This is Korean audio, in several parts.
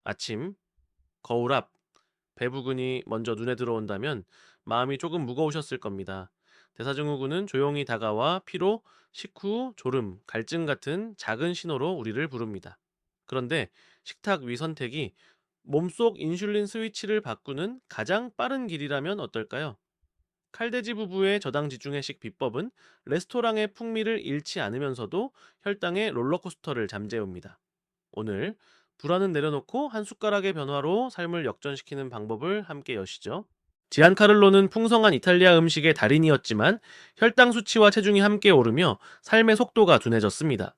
아침, 거울 앞, 배 부근이 먼저 눈에 들어온다면 마음이 조금 무거우셨을 겁니다. 대사증후군은 조용히 다가와 피로, 식후, 졸음, 갈증 같은 작은 신호로 우리를 부릅니다. 그런데 식탁 위 선택이 몸속 인슐린 스위치를 바꾸는 가장 빠른 길이라면 어떨까요? 칼데지 부부의 저당 지중해식 비법은 레스토랑의 풍미를 잃지 않으면서도 혈당의 롤러코스터를 잠재웁니다. 오늘 불안은 내려놓고 한 숟가락의 변화로 삶을 역전시키는 방법을 함께 여시죠. 지안카를로는 풍성한 이탈리아 음식의 달인이었지만 혈당 수치와 체중이 함께 오르며 삶의 속도가 둔해졌습니다.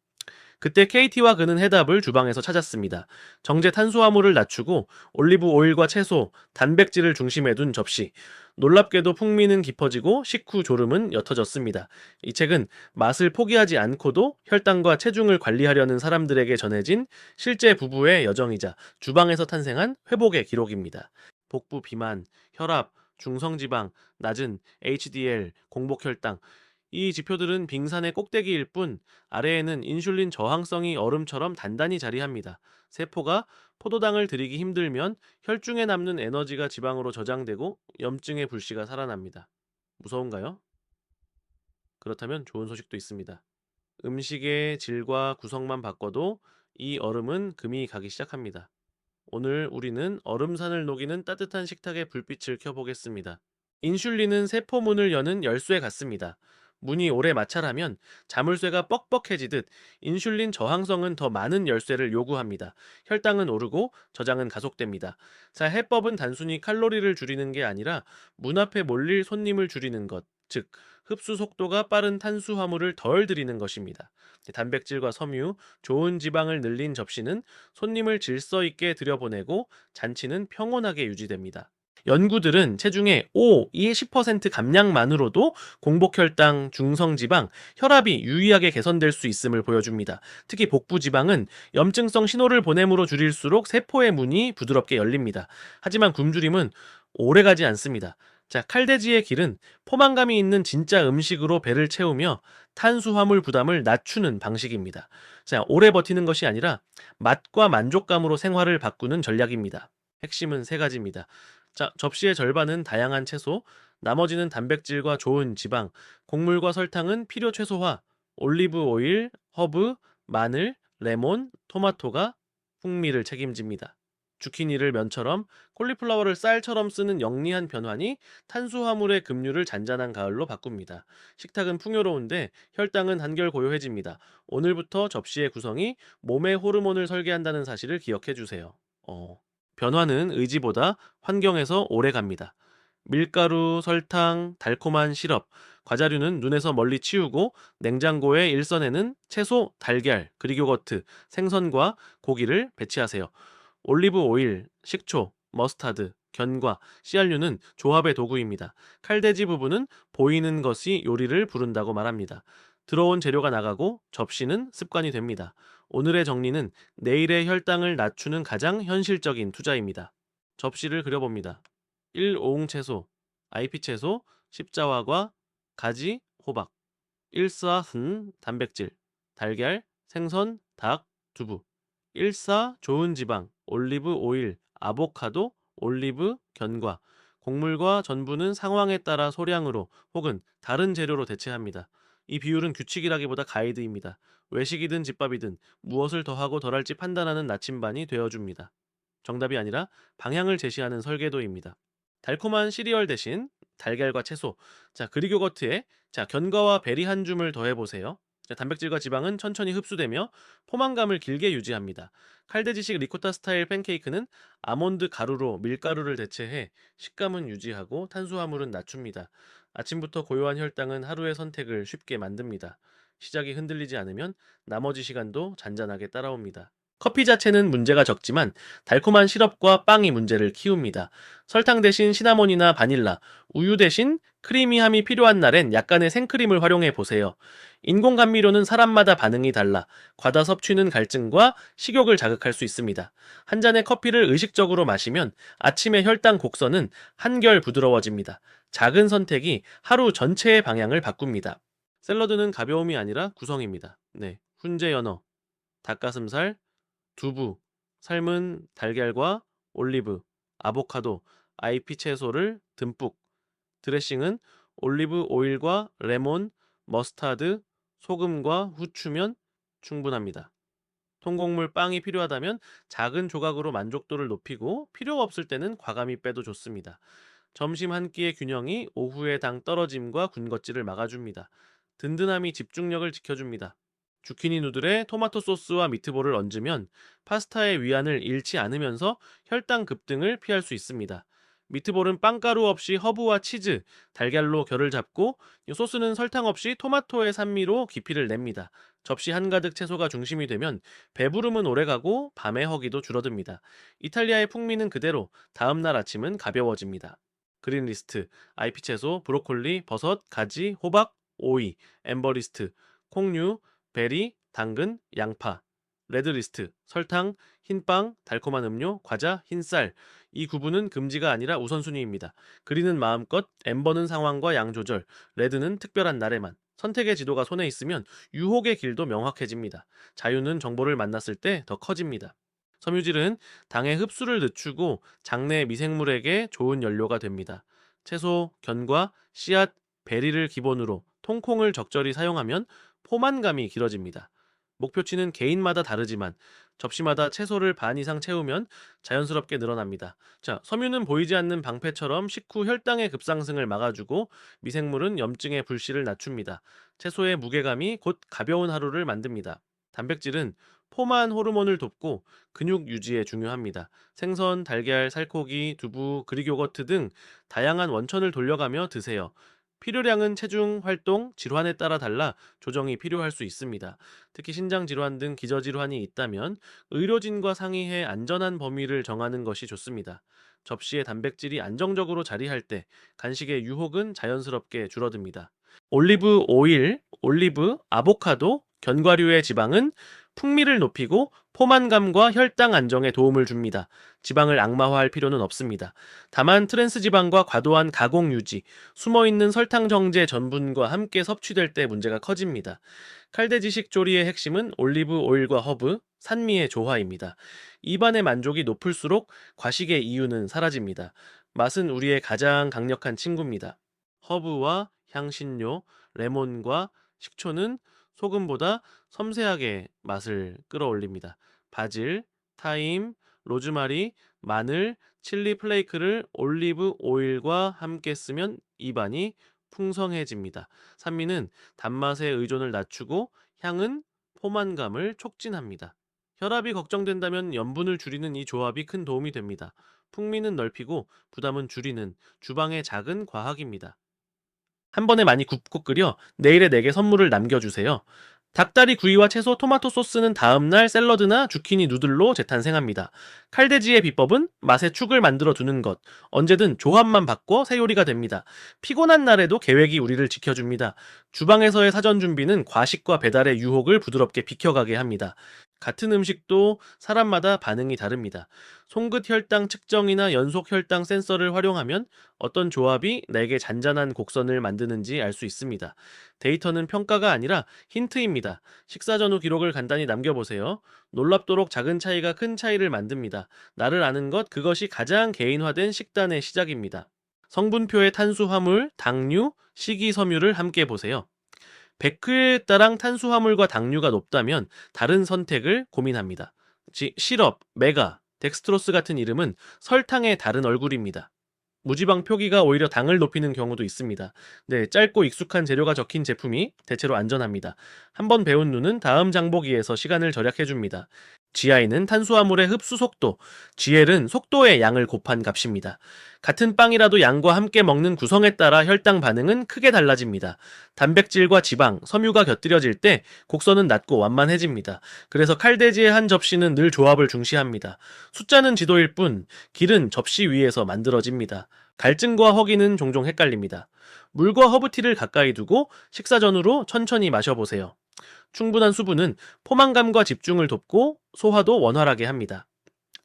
그때 KT와 그는 해답을 주방에서 찾았습니다. 정제 탄수화물을 낮추고 올리브 오일과 채소, 단백질을 중심에 둔 접시. 놀랍게도 풍미는 깊어지고 식후 졸음은 옅어졌습니다. 이 책은 맛을 포기하지 않고도 혈당과 체중을 관리하려는 사람들에게 전해진 실제 부부의 여정이자 주방에서 탄생한 회복의 기록입니다. 복부 비만, 혈압, 중성지방, 낮은 HDL, 공복혈당, 이 지표들은 빙산의 꼭대기일 뿐 아래에는 인슐린 저항성이 얼음처럼 단단히 자리합니다. 세포가 포도당을 들이기 힘들면 혈중에 남는 에너지가 지방으로 저장되고 염증의 불씨가 살아납니다. 무서운가요? 그렇다면 좋은 소식도 있습니다. 음식의 질과 구성만 바꿔도 이 얼음은 금이 가기 시작합니다. 오늘 우리는 얼음산을 녹이는 따뜻한 식탁의 불빛을 켜보겠습니다. 인슐린은 세포문을 여는 열쇠 같습니다. 문이 오래 마찰하면 자물쇠가 뻑뻑해지듯 인슐린 저항성은 더 많은 열쇠를 요구합니다. 혈당은 오르고 저장은 가속됩니다. 자, 해법은 단순히 칼로리를 줄이는 게 아니라 문 앞에 몰릴 손님을 줄이는 것, 즉 흡수 속도가 빠른 탄수화물을 덜 들이는 것입니다. 단백질과 섬유, 좋은 지방을 늘린 접시는 손님을 질서 있게 들여보내고 잔치는 평온하게 유지됩니다. 연구들은 체중의 10% 감량만으로도 공복혈당, 중성지방, 혈압이 유의하게 개선될 수 있음을 보여줍니다. 특히 복부지방은 염증성 신호를 보냄으로 줄일수록 세포의 문이 부드럽게 열립니다. 하지만 굶주림은 오래가지 않습니다. 자, 칼데지의 길은 포만감이 있는 진짜 음식으로 배를 채우며 탄수화물 부담을 낮추는 방식입니다. 자, 오래 버티는 것이 아니라 맛과 만족감으로 생활을 바꾸는 전략입니다. 핵심은 세 가지입니다. 자, 접시의 절반은 다양한 채소, 나머지는 단백질과 좋은 지방, 곡물과 설탕은 필요 최소화, 올리브 오일, 허브, 마늘, 레몬, 토마토가 풍미를 책임집니다. 주키니를 면처럼 콜리플라워를 쌀처럼 쓰는 영리한 변환이 탄수화물의 급류를 잔잔한 가을로 바꿉니다. 식탁은 풍요로운데 혈당은 한결 고요해집니다. 오늘부터 접시의 구성이 몸의 호르몬을 설계한다는 사실을 기억해 주세요. 변화는 의지보다 환경에서 오래 갑니다. 밀가루, 설탕, 달콤한 시럽, 과자류는 눈에서 멀리 치우고 냉장고의 일선에는 채소, 달걀, 그릭 요거트, 생선과 고기를 배치하세요. 올리브 오일, 식초, 머스타드, 견과, 씨알류는 조합의 도구입니다. 칼돼지 부분은 보이는 것이 요리를 부른다고 말합니다. 들어온 재료가 나가고 접시는 습관이 됩니다. 오늘의 정리는 내일의 혈당을 낮추는 가장 현실적인 투자입니다. 접시를 그려봅니다. 1. 오응채소, IP채소, 십자화과, 가지, 호박. 1. 단백질, 달걀, 생선, 닭, 두부. 1. 좋은 지방, 올리브 오일, 아보카도, 올리브, 견과. 곡물과 전분은 상황에 따라 소량으로 혹은 다른 재료로 대체합니다. 이 비율은 규칙이라기보다 가이드입니다. 외식이든 집밥이든 무엇을 더하고 덜할지 판단하는 나침반이 되어줍니다. 정답이 아니라 방향을 제시하는 설계도입니다. 달콤한 시리얼 대신 달걀과 채소, 자, 그릭 요거트에 견과와 베리 한 줌을 더해 보세요. 자, 단백질과 지방은 천천히 흡수되며 포만감을 길게 유지합니다. 칼데지식 리코타 스타일 팬케이크는 아몬드 가루로 밀가루를 대체해 식감은 유지하고 탄수화물은 낮춥니다. 아침부터 고요한 혈당은 하루의 선택을 쉽게 만듭니다. 시작이 흔들리지 않으면 나머지 시간도 잔잔하게 따라옵니다. 커피 자체는 문제가 적지만 달콤한 시럽과 빵이 문제를 키웁니다. 설탕 대신 시나몬이나 바닐라, 우유 대신 크리미함이 필요한 날엔 약간의 생크림을 활용해 보세요. 인공 감미료는 사람마다 반응이 달라 과다 섭취는 갈증과 식욕을 자극할 수 있습니다. 한 잔의 커피를 의식적으로 마시면 아침의 혈당 곡선은 한결 부드러워집니다. 작은 선택이 하루 전체의 방향을 바꿉니다. 샐러드는 가벼움이 아니라 구성입니다. 네, 훈제 연어, 닭가슴살, 두부, 삶은 달걀과 올리브, 아보카도, IP 채소를 듬뿍. 드레싱은 올리브 오일과 레몬, 머스타드, 소금과 후추면 충분합니다. 통곡물 빵이 필요하다면 작은 조각으로 만족도를 높이고 필요 없을 때는 과감히 빼도 좋습니다. 점심 한 끼의 균형이 오후의 당 떨어짐과 군것질을 막아줍니다. 든든함이 집중력을 지켜줍니다. 주키니 누들에 토마토 소스와 미트볼을 얹으면 파스타의 위안을 잃지 않으면서 혈당 급등을 피할 수 있습니다. 미트볼은 빵가루 없이 허브와 치즈, 달걀로 결을 잡고 이 소스는 설탕 없이 토마토의 산미로 깊이를 냅니다. 접시 한가득 채소가 중심이 되면 배부름은 오래가고 밤의 허기도 줄어듭니다. 이탈리아의 풍미는 그대로 다음날 아침은 가벼워집니다. 그린리스트, IP 채소, 브로콜리, 버섯, 가지, 호박, 오이, 엠버리스트, 콩류, 베리, 당근, 양파. 레드리스트, 설탕, 흰빵, 달콤한 음료, 과자, 흰쌀. 이 구분은 금지가 아니라 우선순위입니다. 그린은 마음껏, 엠버는 상황과 양 조절, 레드는 특별한 날에만. 선택의 지도가 손에 있으면 유혹의 길도 명확해집니다. 자유는 정보를 만났을 때 더 커집니다. 섬유질은 당의 흡수를 늦추고 장내 미생물에게 좋은 연료가 됩니다. 채소, 견과, 씨앗, 베리를 기본으로 통콩을 적절히 사용하면 포만감이 길어집니다. 목표치는 개인마다 다르지만 접시마다 채소를 반 이상 채우면 자연스럽게 늘어납니다. 자, 섬유는 보이지 않는 방패처럼 식후 혈당의 급상승을 막아주고 미생물은 염증의 불씨를 낮춥니다. 채소의 무게감이 곧 가벼운 하루를 만듭니다. 단백질은 포만 호르몬을 돕고 근육 유지에 중요합니다. 생선, 달걀, 살코기, 두부, 그릭 요거트 등 다양한 원천을 돌려가며 드세요. 필요량은 체중, 활동, 질환에 따라 달라 조정이 필요할 수 있습니다. 특히 신장 질환 등 기저질환이 있다면 의료진과 상의해 안전한 범위를 정하는 것이 좋습니다. 접시에 단백질이 안정적으로 자리할 때 간식의 유혹은 자연스럽게 줄어듭니다. 올리브 오일, 올리브, 아보카도, 견과류의 지방은 풍미를 높이고 포만감과 혈당 안정에 도움을 줍니다. 지방을 악마화할 필요는 없습니다. 다만 트랜스 지방과 과도한 가공 유지, 숨어있는 설탕 정제 전분과 함께 섭취될 때 문제가 커집니다. 칼대지식 조리의 핵심은 올리브 오일과 허브, 산미의 조화입니다. 입안의 만족이 높을수록 과식의 이유는 사라집니다. 맛은 우리의 가장 강력한 친구입니다. 허브와 향신료, 레몬과 식초는 소금보다 섬세하게 맛을 끌어올립니다. 바질, 타임, 로즈마리, 마늘, 칠리 플레이크를 올리브 오일과 함께 쓰면 입안이 풍성해집니다. 산미는 단맛의 의존을 낮추고 향은 포만감을 촉진합니다. 혈압이 걱정된다면 염분을 줄이는 이 조합이 큰 도움이 됩니다. 풍미는 넓히고 부담은 줄이는 주방의 작은 과학입니다. 한 번에 많이 굽고 끓여 내일의 내게 선물을 남겨주세요. 닭다리 구이와 채소, 토마토 소스는 다음날 샐러드나 주키니 누들로 재탄생합니다. 칼데지의 비법은 맛의 축을 만들어 두는 것. 언제든 조합만 바꿔 새 요리가 됩니다. 피곤한 날에도 계획이 우리를 지켜줍니다. 주방에서의 사전 준비는 과식과 배달의 유혹을 부드럽게 비켜가게 합니다. 같은 음식도 사람마다 반응이 다릅니다. 송긋 혈당 측정이나 연속 혈당 센서를 활용하면 어떤 조합이 내게 잔잔한 곡선을 만드는지 알 수 있습니다. 데이터는 평가가 아니라 힌트입니다. 식사 전후 기록을 간단히 남겨보세요. 놀랍도록 작은 차이가 큰 차이를 만듭니다. 나를 아는 것, 그것이 가장 개인화된 식단의 시작입니다. 성분표의 탄수화물, 당류, 식이섬유를 함께 보세요. 100g당 탄수화물과 당류가 높다면 다른 선택을 고민합니다. 시럽, 메가, 덱스트로스 같은 이름은 설탕의 다른 얼굴입니다. 무지방 표기가 오히려 당을 높이는 경우도 있습니다. 네, 짧고 익숙한 재료가 적힌 제품이 대체로 안전합니다. 한번 배운 눈은 다음 장보기에서 시간을 절약해줍니다. GI는 탄수화물의 흡수 속도, GL은 속도의 양을 곱한 값입니다. 같은 빵이라도 양과 함께 먹는 구성에 따라 혈당 반응은 크게 달라집니다. 단백질과 지방, 섬유가 곁들여질 때 곡선은 낮고 완만해집니다. 그래서 칼돼지의 한 접시는 늘 조합을 중시합니다. 숫자는 지도일 뿐 길은 접시 위에서 만들어집니다. 갈증과 허기는 종종 헷갈립니다. 물과 허브티를 가까이 두고 식사 전후로 천천히 마셔보세요. 충분한 수분은 포만감과 집중을 돕고 소화도 원활하게 합니다.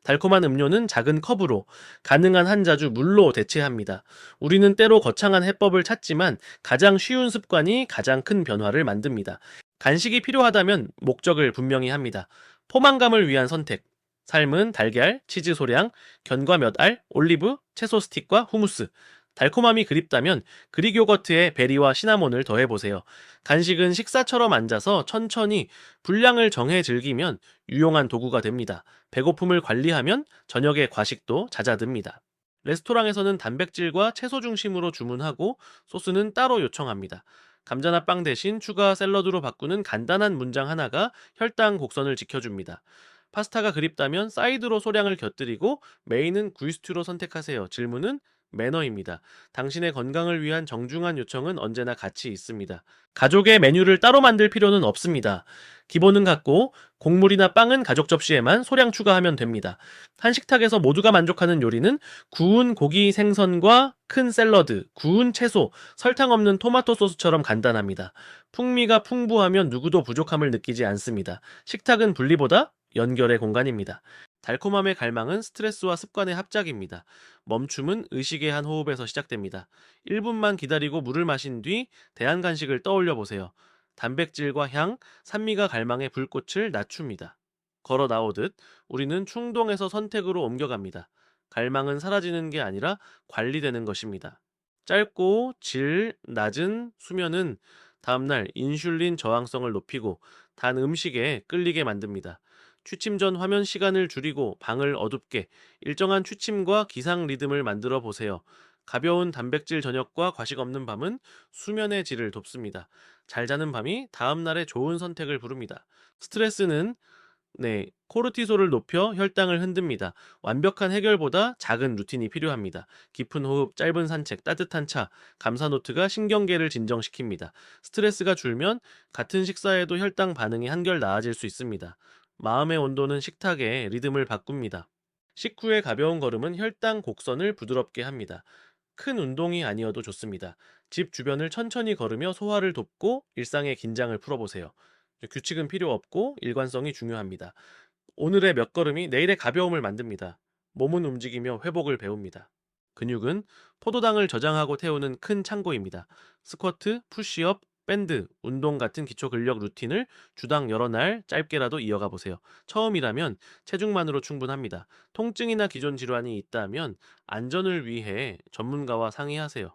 달콤한 음료는 작은 컵으로, 가능한 한 자주 물로 대체합니다. 우리는 때로 거창한 해법을 찾지만 가장 쉬운 습관이 가장 큰 변화를 만듭니다. 간식이 필요하다면 목적을 분명히 합니다. 포만감을 위한 선택, 삶은 달걀, 치즈 소량, 견과 몇 알, 올리브, 채소 스틱과 후무스. 달콤함이 그립다면 그릭 요거트에 베리와 시나몬을 더해보세요. 간식은 식사처럼 앉아서 천천히 분량을 정해 즐기면 유용한 도구가 됩니다. 배고픔을 관리하면 저녁에 과식도 잦아듭니다. 레스토랑에서는 단백질과 채소 중심으로 주문하고 소스는 따로 요청합니다. 감자나 빵 대신 추가 샐러드로 바꾸는 간단한 문장 하나가 혈당 곡선을 지켜줍니다. 파스타가 그립다면 사이드로 소량을 곁들이고 메인은 구이스튜로 선택하세요. 질문은 매너입니다. 당신의 건강을 위한 정중한 요청은 언제나 가치 있습니다. 가족의 메뉴를 따로 만들 필요는 없습니다. 기본은 같고 곡물이나 빵은 가족 접시에만 소량 추가하면 됩니다. 한식탁에서 모두가 만족하는 요리는 구운 고기 생선과 큰 샐러드, 구운 채소, 설탕 없는 토마토 소스처럼 간단합니다. 풍미가 풍부하면 누구도 부족함을 느끼지 않습니다. 식탁은 분리보다 연결의 공간입니다. 달콤함의 갈망은 스트레스와 습관의 합작입니다. 멈춤은 의식의 한 호흡에서 시작됩니다. 1분만 기다리고 물을 마신 뒤 대한 간식을 떠올려 보세요. 단백질과 향, 산미가 갈망의 불꽃을 낮춥니다. 걸어 나오듯 우리는 충동에서 선택으로 옮겨갑니다. 갈망은 사라지는 게 아니라 관리되는 것입니다. 짧고 질 낮은 수면은 다음날 인슐린 저항성을 높이고 단 음식에 끌리게 만듭니다. 취침 전 화면 시간을 줄이고 방을 어둡게 일정한 취침과 기상 리듬을 만들어 보세요. 가벼운 단백질 저녁과 과식 없는 밤은 수면의 질을 돕습니다. 잘 자는 밤이 다음날의 좋은 선택을 부릅니다. 스트레스는 코르티솔을 높여 혈당을 흔듭니다. 완벽한 해결보다 작은 루틴이 필요합니다. 깊은 호흡, 짧은 산책, 따뜻한 차, 감사 노트가 신경계를 진정시킵니다. 스트레스가 줄면 같은 식사에도 혈당 반응이 한결 나아질 수 있습니다. 마음의 온도는 식탁의 리듬을 바꿉니다. 식후의 가벼운 걸음은 혈당 곡선을 부드럽게 합니다. 큰 운동이 아니어도 좋습니다. 집 주변을 천천히 걸으며 소화를 돕고 일상의 긴장을 풀어보세요. 규칙은 필요 없고 일관성이 중요합니다. 오늘의 몇 걸음이 내일의 가벼움을 만듭니다. 몸은 움직이며 회복을 배웁니다. 근육은 포도당을 저장하고 태우는 큰 창고입니다. 스쿼트, 푸시업, 밴드, 운동 같은 기초 근력 루틴을 주당 여러 날 짧게라도 이어가 보세요. 처음이라면 체중만으로 충분합니다. 통증이나 기존 질환이 있다면 안전을 위해 전문가와 상의하세요.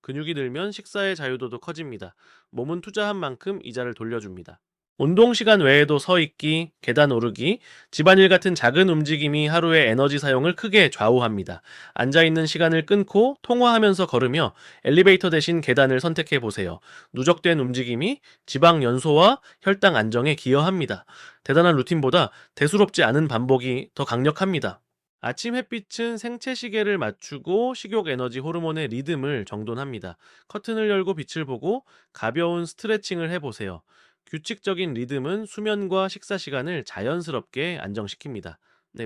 근육이 늘면 식사의 자유도도 커집니다. 몸은 투자한 만큼 이자를 돌려줍니다. 운동 시간 외에도 서 있기, 계단 오르기, 집안일 같은 작은 움직임이 하루의 에너지 사용을 크게 좌우합니다. 앉아 있는 시간을 끊고 통화하면서 걸으며 엘리베이터 대신 계단을 선택해 보세요. 누적된 움직임이 지방 연소와 혈당 안정에 기여합니다. 대단한 루틴보다 대수롭지 않은 반복이 더 강력합니다. 아침 햇빛은 생체 시계를 맞추고 식욕 에너지 호르몬의 리듬을 정돈합니다. 커튼을 열고 빛을 보고 가벼운 스트레칭을 해보세요. 규칙적인 리듬은 수면과 식사 시간을 자연스럽게 안정시킵니다.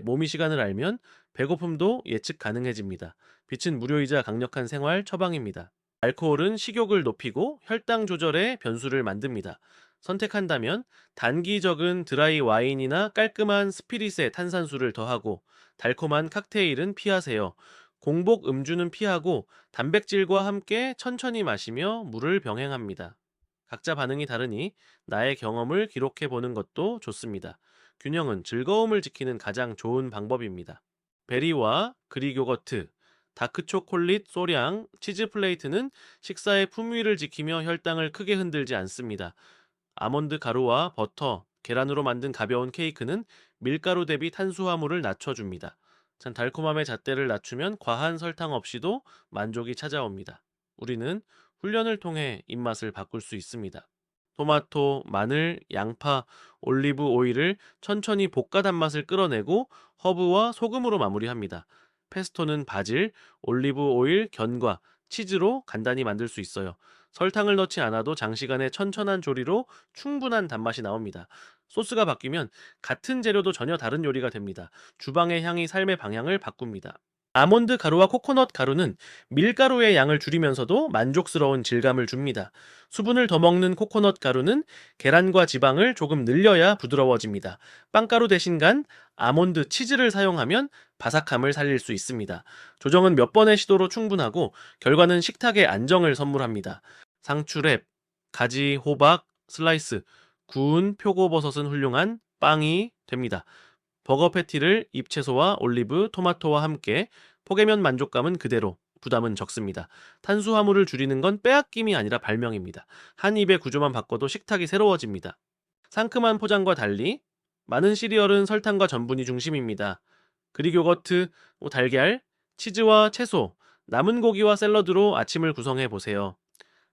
몸이 시간을 알면 배고픔도 예측 가능해집니다. 빛은 무료이자 강력한 생활 처방입니다. 알코올은 식욕을 높이고 혈당 조절에 변수를 만듭니다. 선택한다면 단기 적은 드라이 와인이나 깔끔한 스피릿에 탄산수를 더하고 달콤한 칵테일은 피하세요. 공복 음주는 피하고 단백질과 함께 천천히 마시며 물을 병행합니다. 각자 반응이 다르니 나의 경험을 기록해 보는 것도 좋습니다. 균형은 즐거움을 지키는 가장 좋은 방법입니다. 베리와 그릭 요거트, 다크 초콜릿 소량, 치즈 플레이트는 식사의 풍미를 지키며 혈당을 크게 흔들지 않습니다. 아몬드 가루와 버터, 계란으로 만든 가벼운 케이크는 밀가루 대비 탄수화물을 낮춰줍니다. 참 달콤함의 잣대를 낮추면 과한 설탕 없이도 만족이 찾아옵니다. 우리는 훈련을 통해 입맛을 바꿀 수 있습니다. 토마토, 마늘, 양파, 올리브 오일을 천천히 볶아 단맛을 끌어내고 허브와 소금으로 마무리합니다. 페스토는 바질, 올리브 오일, 견과, 치즈로 간단히 만들 수 있어요. 설탕을 넣지 않아도 장시간의 천천한 조리로 충분한 단맛이 나옵니다. 소스가 바뀌면 같은 재료도 전혀 다른 요리가 됩니다. 주방의 향이 삶의 방향을 바꿉니다. 아몬드 가루와 코코넛 가루는 밀가루의 양을 줄이면서도 만족스러운 질감을 줍니다. 수분을 더 먹는 코코넛 가루는 계란과 지방을 조금 늘려야 부드러워집니다. 빵가루 대신 간 아몬드 치즈를 사용하면 바삭함을 살릴 수 있습니다. 조정은 몇 번의 시도로 충분하고 결과는 식탁의 안정을 선물합니다. 상추랩, 가지, 호박, 슬라이스, 구운 표고버섯은 훌륭한 빵이 됩니다. 버거 패티를 잎채소와 올리브, 토마토와 함께 포개면 만족감은 그대로, 부담은 적습니다. 탄수화물을 줄이는 건 빼앗김이 아니라 발명입니다. 한 입의 구조만 바꿔도 식탁이 새로워집니다. 상큼한 포장과 달리 많은 시리얼은 설탕과 전분이 중심입니다. 그릭 요거트, 달걀, 치즈와 채소, 남은 고기와 샐러드로 아침을 구성해 보세요.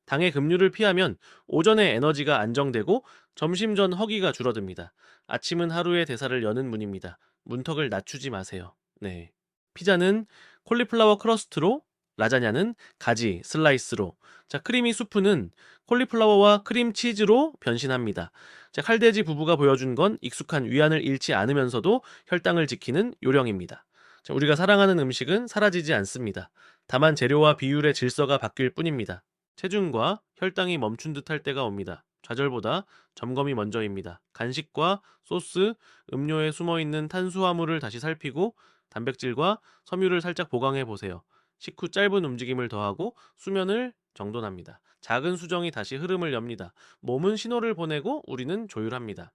당의 급류를 피하면 오전에 에너지가 안정되고 점심 전 허기가 줄어듭니다. 아침은 하루의 대사를 여는 문입니다. 문턱을 낮추지 마세요. 네. 피자는 콜리플라워 크러스트로, 라자냐는 가지 슬라이스로, 자, 크리미 수프는 콜리플라워와 크림 치즈로 변신합니다. 자, 칼돼지 부부가 보여준 건 익숙한 위안을 잃지 않으면서도 혈당을 지키는 요령입니다. 자, 우리가 사랑하는 음식은 사라지지 않습니다. 다만 재료와 비율의 질서가 바뀔 뿐입니다. 체중과 혈당이 멈춘 듯할 때가 옵니다. 좌절보다 점검이 먼저입니다. 간식과 소스, 음료에 숨어있는 탄수화물을 다시 살피고 단백질과 섬유를 살짝 보강해 보세요. 식후 짧은 움직임을 더하고 수면을 정돈합니다. 작은 수정이 다시 흐름을 엽니다. 몸은 신호를 보내고 우리는 조율합니다.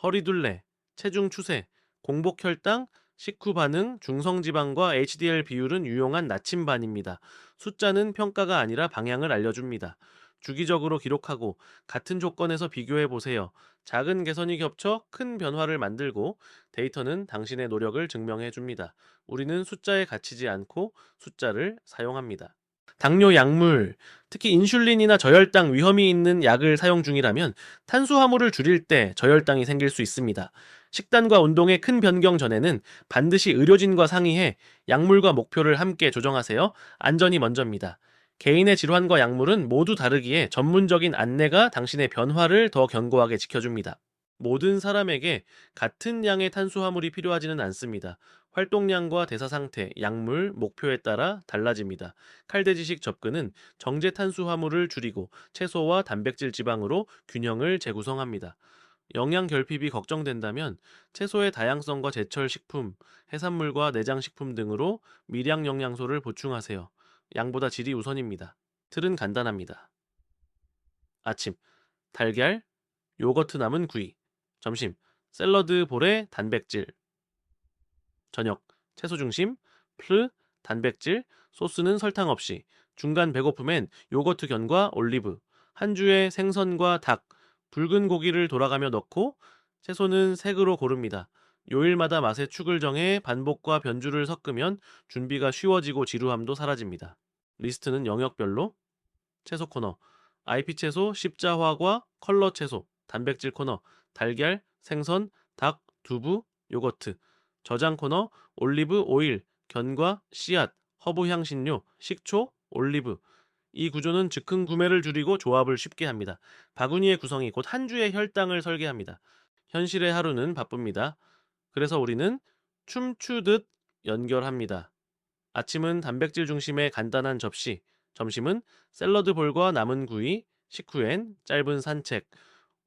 허리둘레, 체중 추세, 공복 혈당, 식후 반응, 중성지방과 HDL 비율은 유용한 나침반입니다. 숫자는 평가가 아니라 방향을 알려줍니다. 주기적으로 기록하고 같은 조건에서 비교해 보세요. 작은 개선이 겹쳐 큰 변화를 만들고 데이터는 당신의 노력을 증명해 줍니다. 우리는 숫자에 갇히지 않고 숫자를 사용합니다. 당뇨 약물, 특히 인슐린이나 저혈당 위험이 있는 약을 사용 중이라면 탄수화물을 줄일 때 저혈당이 생길 수 있습니다. 식단과 운동의 큰 변경 전에는 반드시 의료진과 상의해 약물과 목표를 함께 조정하세요. 안전이 먼저입니다. 개인의 질환과 약물은 모두 다르기에 전문적인 안내가 당신의 변화를 더 견고하게 지켜줍니다. 모든 사람에게 같은 양의 탄수화물이 필요하지는 않습니다. 활동량과 대사 상태, 약물, 목표에 따라 달라집니다. 칼돼지식 접근은 정제 탄수화물을 줄이고 채소와 단백질 지방으로 균형을 재구성합니다. 영양 결핍이 걱정된다면 채소의 다양성과 제철 식품, 해산물과 내장 식품 등으로 미량 영양소를 보충하세요. 양보다 질이 우선입니다. 틀은 간단합니다. 아침, 달걀, 요거트 남은 구이. 점심, 샐러드 볼에 단백질. 저녁, 채소 중심, 단백질, 소스는 설탕 없이. 중간 배고픔엔 요거트 견과 올리브. 한 주에 생선과 닭, 붉은 고기를 돌아가며 넣고 채소는 색으로 고릅니다. 요일마다 맛의 축을 정해 반복과 변주를 섞으면 준비가 쉬워지고 지루함도 사라집니다. 리스트는 영역별로 채소 코너, IP 채소, 십자화과 컬러 채소, 단백질 코너, 달걀, 생선, 닭, 두부, 요거트, 저장 코너, 올리브 오일, 견과, 씨앗, 허브 향신료, 식초, 올리브. 이 구조는 즉흥 구매를 줄이고 조합을 쉽게 합니다. 바구니의 구성이 곧 한 주의 혈당을 설계합니다. 현실의 하루는 바쁩니다. 그래서 우리는 춤추듯 연결합니다. 아침은 단백질 중심의 간단한 접시, 점심은 샐러드 볼과 남은 구이, 식후엔 짧은 산책,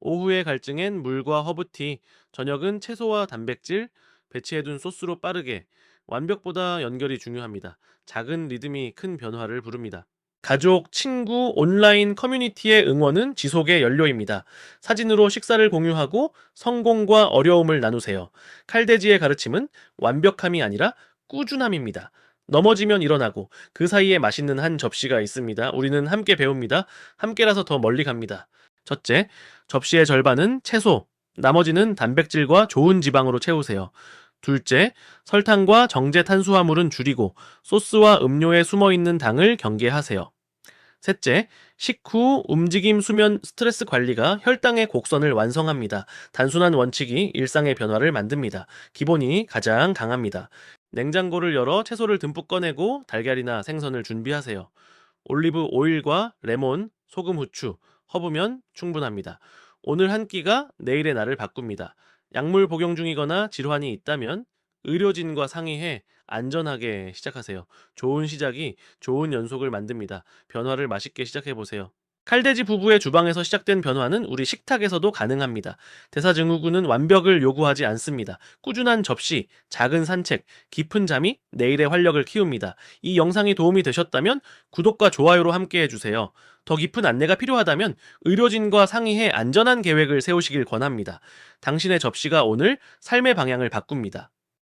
오후의 갈증엔 물과 허브티, 저녁은 채소와 단백질, 배치해둔 소스로 빠르게. 완벽보다 연결이 중요합니다. 작은 리듬이 큰 변화를 부릅니다. 가족, 친구, 온라인 커뮤니티의 응원은 지속의 연료입니다. 사진으로 식사를 공유하고 성공과 어려움을 나누세요. 칼돼지의 가르침은 완벽함이 아니라 꾸준함입니다. 넘어지면 일어나고 그 사이에 맛있는 한 접시가 있습니다. 우리는 함께 배웁니다. 함께라서 더 멀리 갑니다. 첫째, 접시의 절반은 채소, 나머지는 단백질과 좋은 지방으로 채우세요. 둘째, 설탕과 정제 탄수화물은 줄이고 소스와 음료에 숨어있는 당을 경계하세요. 셋째, 식후 움직임, 수면, 스트레스 관리가 혈당의 곡선을 완성합니다. 단순한 원칙이 일상의 변화를 만듭니다. 기본이 가장 강합니다. 냉장고를 열어 채소를 듬뿍 꺼내고 달걀이나 생선을 준비하세요. 올리브 오일과 레몬, 소금, 후추, 허브면 충분합니다. 오늘 한 끼가 내일의 날을 바꿉니다. 약물 복용 중이거나 질환이 있다면 의료진과 상의해 안전하게 시작하세요. 좋은 시작이 좋은 연속을 만듭니다. 변화를 맛있게 시작해 보세요. 칼돼지 부부의 주방에서 시작된 변화는 우리 식탁에서도 가능합니다. 대사증후군은 완벽을 요구하지 않습니다. 꾸준한 접시, 작은 산책, 깊은 잠이 내일의 활력을 키웁니다. 이 영상이 도움이 되셨다면 구독과 좋아요로 함께 해주세요. 더 깊은 안내가 필요하다면 의료진과 상의해 안전한 계획을 세우시길 권합니다. 당신의 접시가 오늘 삶의 방향을 바꿉니다.